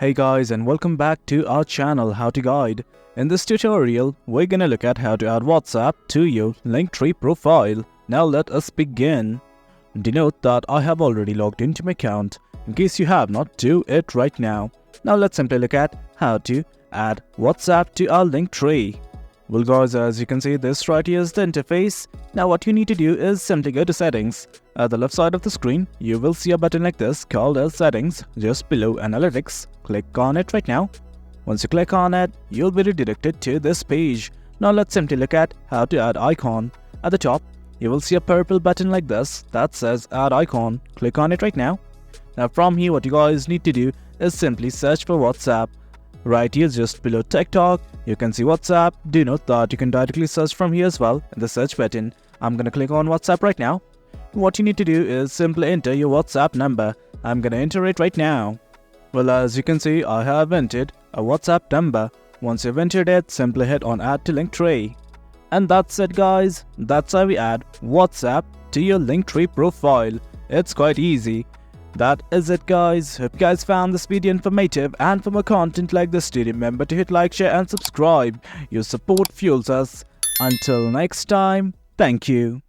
Hey guys, and welcome back to our channel How to Guide. In this tutorial, we're gonna look at how to add WhatsApp to your LinkTree profile. Now let us begin. Denote that I have already logged into my account. In case you have not, do it right now. Now let's simply look at how to add WhatsApp to our LinkTree. Well guys, as you can see, this right here is the interface. Now what you need to do is simply go to settings. At the left side of the screen, you will see a button like this called as settings, just below analytics. Click on it right now. Once you click on it, you'll be redirected to this page. Now let's simply look at how to add icon. At the top, you will see a purple button like this that says add icon. Click on it right now. Now from here, what you guys need to do is simply search for WhatsApp. Right here, just below TikTok, you can see WhatsApp. Do note that you can directly search from here as well in the search button. I'm gonna click on WhatsApp right now. What you need to do is simply enter your WhatsApp number. I'm gonna enter it right now. Well, as you can see, I have entered a WhatsApp number. Once you've entered it, simply hit on add to LinkTree. And that's it guys. That's how we add WhatsApp to your LinkTree profile. It's quite easy. That is it guys. Hope you guys found this video informative, and for more content like this, do remember to hit like, share and subscribe. Your support fuels us. Until next time, thank you.